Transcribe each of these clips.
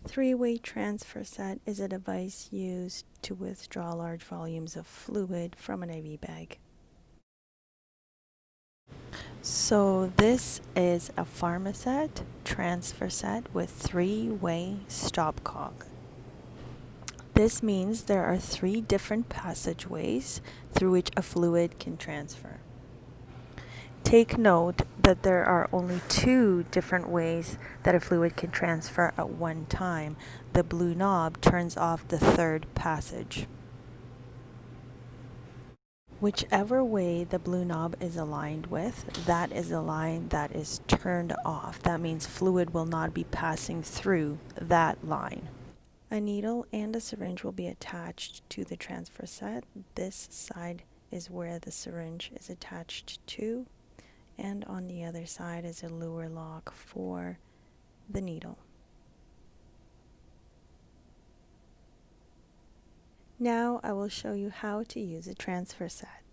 Three-way transfer set is a device used to withdraw large volumes of fluid from an IV bag. So this is a pharmaset transfer set with three-way stopcock. This means there are three different passageways through which a fluid can transfer. Take note that there are only two different ways that a fluid can transfer at one time. The blue knob turns off the third passage. Whichever way the blue knob is aligned with, that is a line that is turned off. That means fluid will not be passing through that line. A needle and a syringe will be attached to the transfer set. This side is where the syringe is attached to, and on the other side is a lure lock for the needle. Now I will show you how to use a transfer set.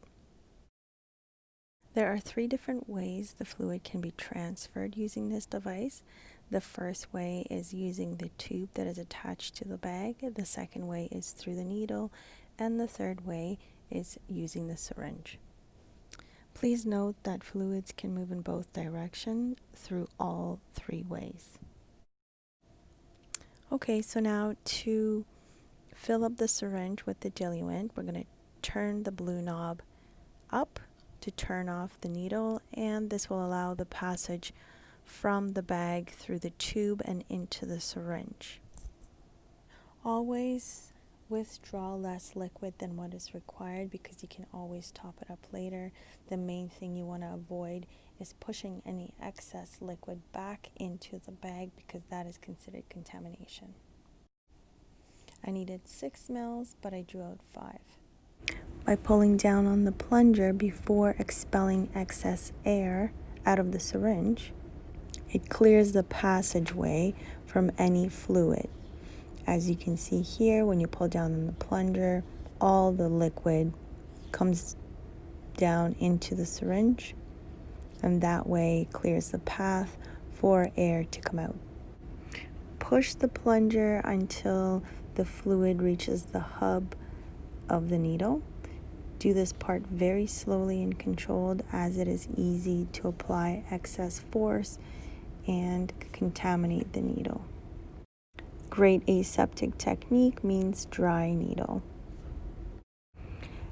There are three different ways the fluid can be transferred using this device. The first way is using the tube that is attached to the bag. The second way is through the needle, and the third way is using the syringe. Please note that fluids can move in both directions through all three ways. Okay, so now to fill up the syringe with the diluent, we're going to turn the blue knob up to turn off the needle, and this will allow the passage from the bag through the tube and into the syringe. Always withdraw less liquid than what is required because you can always top it up later. The main thing you want to avoid is pushing any excess liquid back into the bag because that is considered contamination. I needed 6 mils, but I drew out 5. By pulling down on the plunger before expelling excess air out of the syringe, it clears the passageway from any fluid. As you can see here, when you pull down on the plunger, all the liquid comes down into the syringe, and that way it clears the path for air to come out. Push the plunger until the fluid reaches the hub of the needle. Do this part very slowly and controlled, as it is easy to apply excess force and contaminate the needle. Great aseptic technique means dry needle.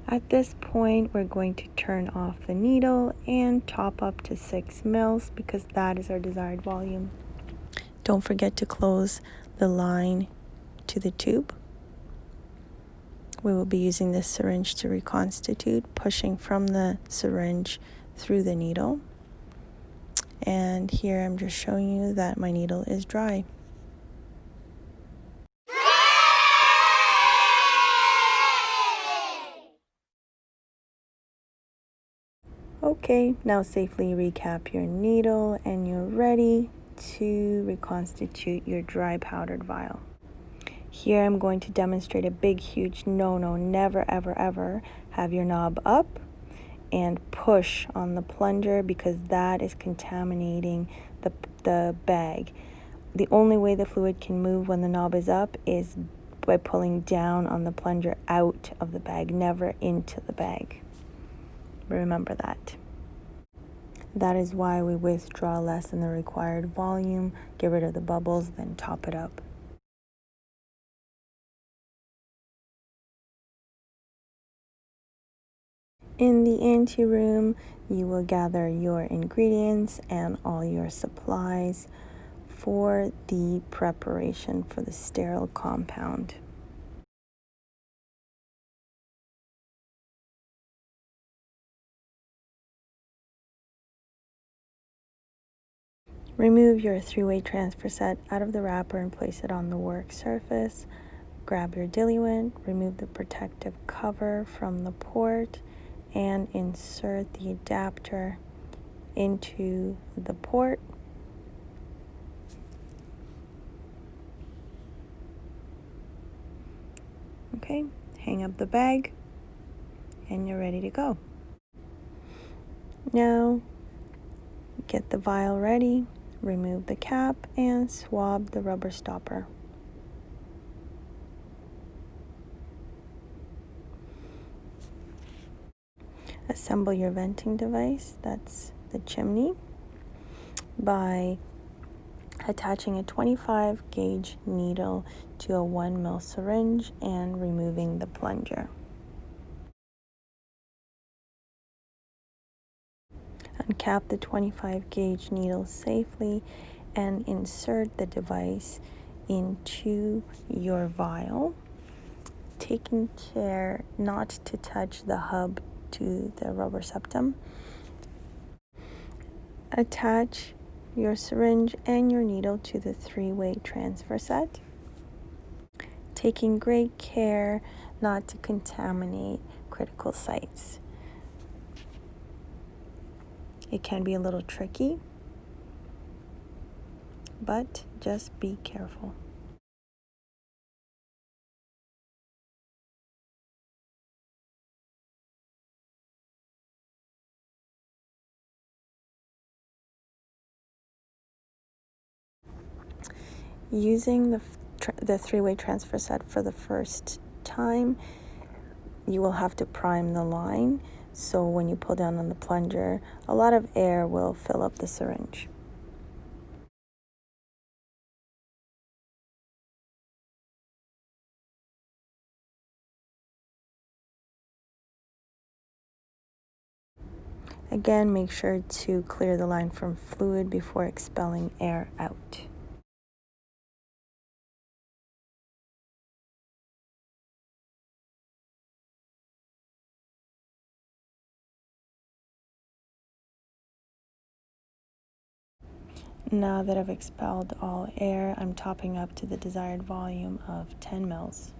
At this point, we're going to turn off the needle and top up to 6 mils because that is our desired volume. Don't forget to close the line to the tube. We will be using this syringe to reconstitute, pushing from the syringe through the needle. And here I'm just showing you that my needle is dry. Okay, now safely recap your needle and you're ready to reconstitute your dry powdered vial. Here I'm going to demonstrate a big, huge no, never, ever have your knob up and push on the plunger because that is contaminating the bag. The only way the fluid can move when the knob is up is by pulling down on the plunger out of the bag, never into the bag. Remember that. That is why we withdraw less than the required volume, get rid of the bubbles, then top it up. In the anteroom, you will gather your ingredients and all your supplies for the preparation for the sterile compound. Remove your three-way transfer set out of the wrapper and place it on the work surface. Grab your diluent, remove the protective cover from the port, and insert the adapter into the port. Okay, hang up the bag, and you're ready to go. Now, get the vial ready. Remove the cap and swab the rubber stopper. Assemble your venting device, that's the chimney, by attaching a 25 gauge needle to a 1 ml syringe and removing the plunger. Uncap the 25 gauge needle safely and insert the device into your vial, taking care not to touch the hub to the rubber septum. Attach your syringe and your needle to the 3-way transfer set, taking great care not to contaminate critical sites. It can be a little tricky, but just be careful. Using the 3-way transfer set for the first time, you will have to prime the line, so when you pull down on the plunger, a lot of air will fill up the syringe. Again, make sure to clear the line from fluid before expelling air out. Now that I've expelled all air, I'm topping up to the desired volume of 10 mL.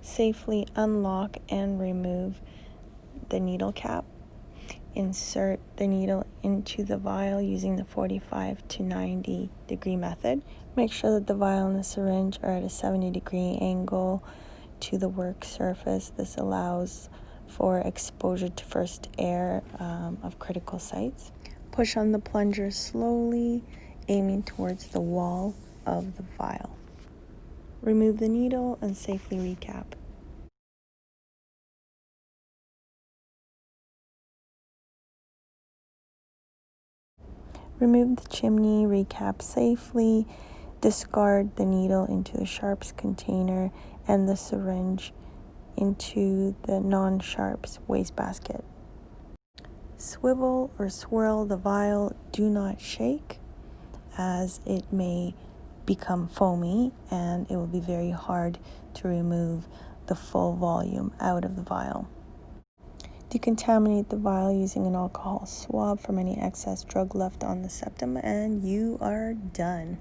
Safely unlock and remove the needle cap. Insert the needle into the vial using the 45 to 90 degree method. Make sure that the vial and the syringe are at a 70-degree angle to the work surface. This allows for exposure to first air of critical sites. Push on the plunger slowly, aiming towards the wall of the vial. Remove the needle and safely recap. Remove the chimney, recap safely, discard the needle into the sharps container and the syringe into the non-sharps wastebasket. Swivel or swirl the vial, do not shake, as it may become foamy and it will be very hard to remove the full volume out of the vial. Decontaminate the vial using an alcohol swab from any excess drug left on the septum, and you are done.